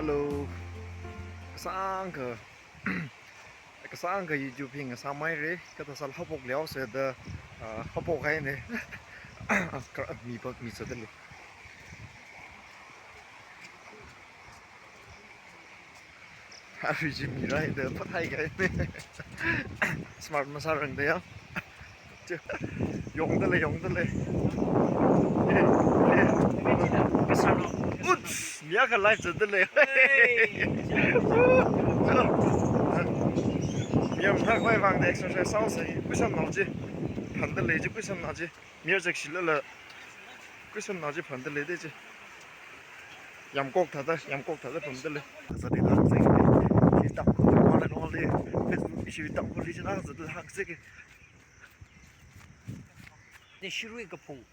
Hello, sang ke, sang ke YouTube hình samai re, kata sal hapok liao se de, hapok hai ne, mi bak mi se de le. Hari ji mi rai de, pat hai kai ne, smart masar reng de ya, yong de le. Uts, mi ka live se de le. 미엄 타고에 방데 엑서사이즈 사우스 꾸션 나지 반들레지 꾸션 나지 미어적 실러러 꾸션 나지 반들레 되지 얌곡 타다 반들레 저리 학생 기타 말에 놀리 페이스북 이슈 딱 걸리진 않아서도 학생이 내 시루이가 퐁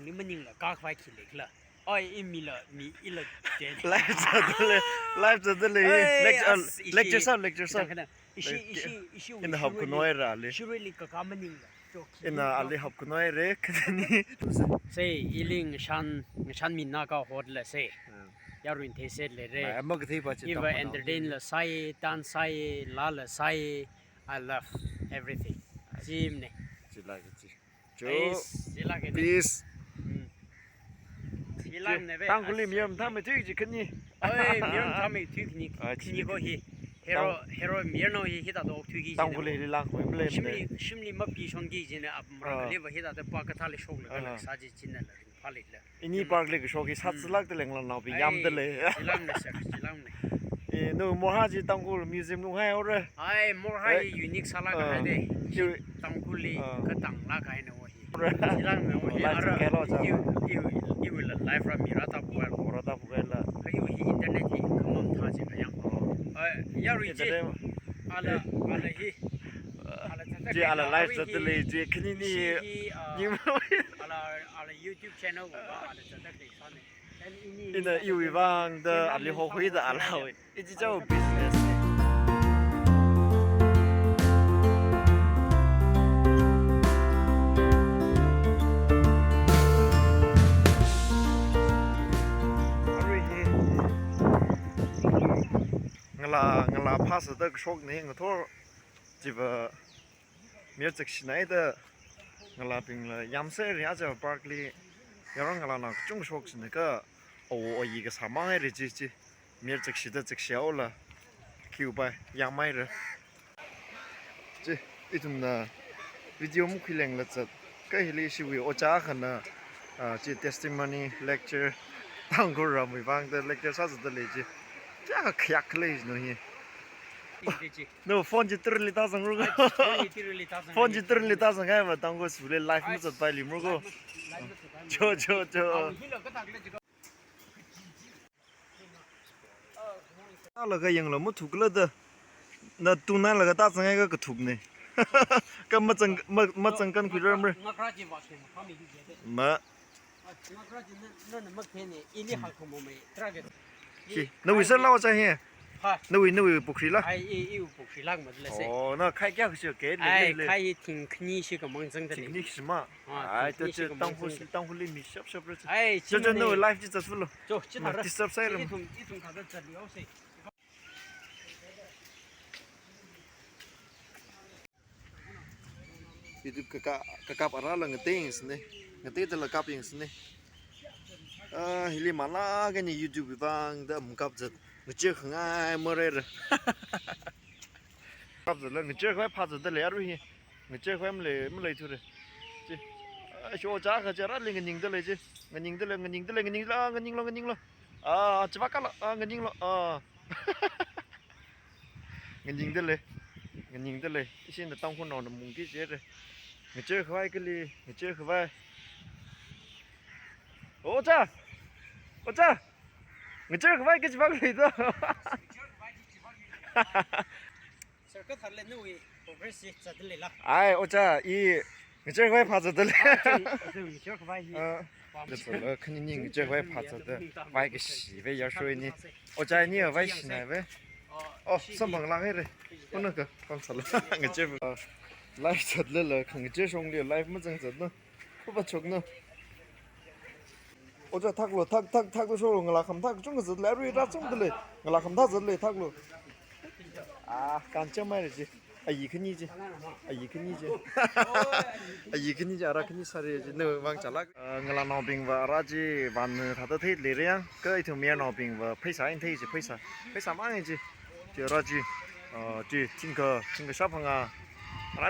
리머닝라 가과이 킬레클라 어이 이밀라 미 일라 제 라이브 저들레 lecture 이시 in the hub kunoira ali 시루리 가가머닝라 in the ali hub kunoire kani 세 일링 산 민나가 호들레 세 야루인 테셀레레 mag thei ba chi 이바 엔터테인 라 사이 단 사이 라라 사이 I love everything 짐네 지라겠지 지라게 peace 지랑네베 당굴리 미엄 담에 되지 그니 어이 미엄 담에 튀기니 니고히 헤로 미르노히 히다도 튀기 당굴리 랑 웨블레 심리 먹기 손기 지네 앞으로 리버 히다도 빠까탈이 쇼글 사지 지네라 팔리라 이니 파크레 그 쇼기 사츠락데 랭라 나비 얌들레 지랑네 너 모하지 당굴 뮤지엄 노 하요레 아이 모하이 유닉 살라가 하데 당굴리 그 당라 가이네 오히 지랑네 오히 알아 이거 라이브 from 미라타 부엘라 그리고 인터넷이 그만 타지 그냥 야루이지 알아히 지 알아 라이브 저들레 지 크니니 알아 유튜브 채널 알아 저들레 사네 이나 이위방의 알리 호회의 알라위 이지 저 비즈니스 ngala pass的shok ne ngator jiba music sinai de ngala ping la yamse ria ja Berkeley yarang ngala na chung shok sin ga o yi ga samang re ji ji music shi de zik xiao la cuba yamai re ji itun na video mu khileng la chat ka hili shi wi o cha khana ji testimony lecture tang go ra mi bang de lecture sa de le ji ja kyak le no hi no phone ji trli ta sang ru phone ji trli ta sang ga ma tang go su le live mu chat pai li mu go cho ta la ga yang lo mu thuk la de na tu na la ga ta sang ga ka thuk ne ka ma chang kan khu ram ma nó bị rất lâu rồi nhỉ? nó bị bục xí lắm. bục xí lắm mà là gì? nó khai cái sự kế lên. khai thỉnh khni sự cái mong dân thỉnh khni mà. tôi chỉ tông huli mi sắp rồi. cho nó live chỉ rất vui luôn. chỉ thằng đi sắp sai rồi. ít thằng rất liều gì. YouTube kakap ara là người tiếng này, người tiếng là cáp tiếng này. Hili mana cái này YouTube vang đã cáp giật, người chơi không ai mua rồi. Cáp giật là người chơi khoai phá giật đã lấy rồi, người chơi khoai mới lấy thôi rồi. Chứ, số giá cái giá lên người nhìn đã lấy chứ, người nhìn lo. Chỉ bắt cái lo, người nhìn lo, người nhìn đã lấy, xin là tông con nào là mùng cái gì rồi. người chơi khoai cái gì, người chơi khoai. 오자 người chơi khoai cái gì bác này đó. ai 오자 이 người chơi khoai phá giật đấy. được rồi, khinh nhìn người chơi khoai phá giật đấy. vai cái gì vậy giờ rồi nè. 오자 ni ở vai gì này vậy? sao bằng lăng hết rồi. con nữa cơ, con sợ là người chơi live giật lên là người chơi xong liền live mất dừng giật nữa. không bắt chụp nữa. 我这塔路说我拉看塔中个是来瑞拉中的嘞，我拉看塔是嘞塔路。啊，干正买的去，啊一个你去，啊一个你去，啊一个你去，阿肯你啥的去，那往家拉，我拉闹兵吧，阿去玩他的腿累了呀，个一条面闹兵吧，配啥人腿去配啥嘛人去，就阿去，就听个小朋友，阿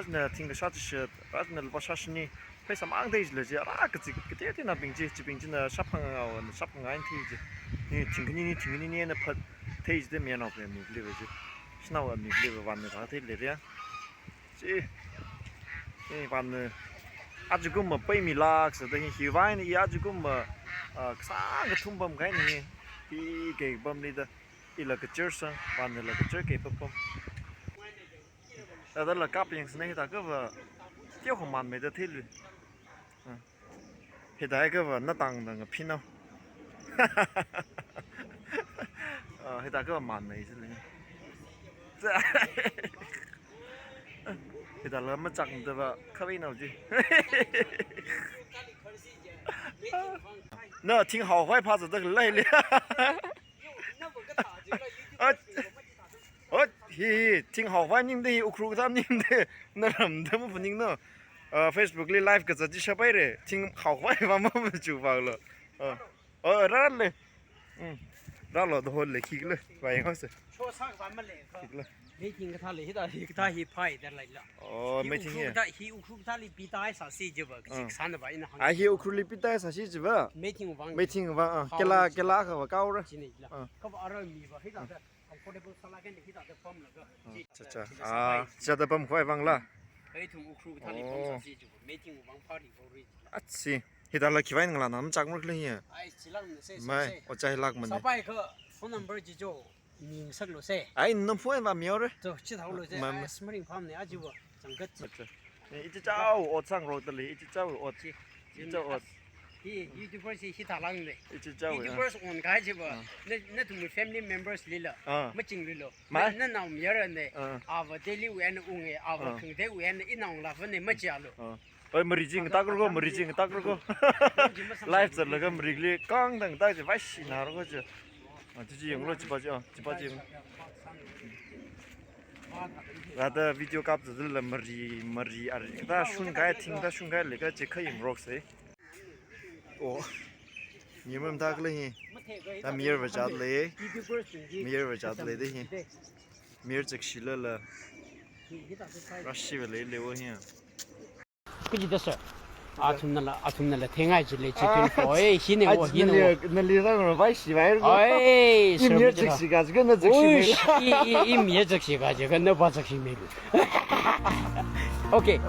呢听个啥子事，阿呢把啥事呢？配啥嘛人腿去了去，阿个点那兵去，这兵去那小朋友人腿去，你听个你那拍腿去的面闹兵米里边去。那我米里边玩的啥腿来的呀？这玩的，阿就跟我们北米拉似的，喜欢的阿就跟我们三个通bomb开呢，一给 bomb 里的，一那个劲上玩的那个劲给 bomb。那那嘎边是那大个吧，吊红蛮没得腿了，现在个吧那当那个拼了，现在个蛮没是嘞。这，现在那么长的吧，可别闹去。那听好坏怕是这个累了。嘿，听好坏您的，乌克兰您的，那人他们不您呢？Facebook 里 live 个自己设备的，听好坏嘛么就完了。然嘞，然了都好嘞，去了，外样子。没听个他嘞，他拍的来了。哦，没听见。他乌克兰里比他啥事情吧？看的吧，因为。哎，乌克兰里比他啥事情吧？没听完。没听完啊，给拉个我搞了。可不阿拉米吧，黑咋的？我这不沙拉跟你黑咋的放那个？这啊，现在不快放了。可以从乌克兰里放啥事情？没听完 party 过来。啊，是，现在来去玩个啦，那么长么个嘞？哎，只能是。没，我再拉个么呢？上班去，phone number 就叫。明色了噻，哎，你能碰吧苗儿？走，去头了噻，哎，什么地方呢？阿舅不，整个走。一直走，我上路的嘞，一直走，我去，一直走我。YouTuber 是他啷的？一直走。YouTuber 是我开去不？那同我 family members 来了，没经历了。那闹没人的，阿不这里玩的我哎，阿不肯定玩的，一闹拉分的没加了。meriting tak ko meriting tak ko live zer la ga merigli kang dang ta je vai si na ro je ji yung lo ji ba ji ada video kap zer la meri ar da shun kai ting da shun kai le ga je kha yung rock se o ni mem tak le hi da mir ba jat le de hi mir jek shi la rashi le wo hi 그지 됐어. 아침날 탱아지 레 지금 거의 희네 오 희네. 날리랑 봐 씨발. 어이, 이미어 즉시가 그거 즉시. 이미어 즉시가 저거 너 봐 즉시 메리. 오케이.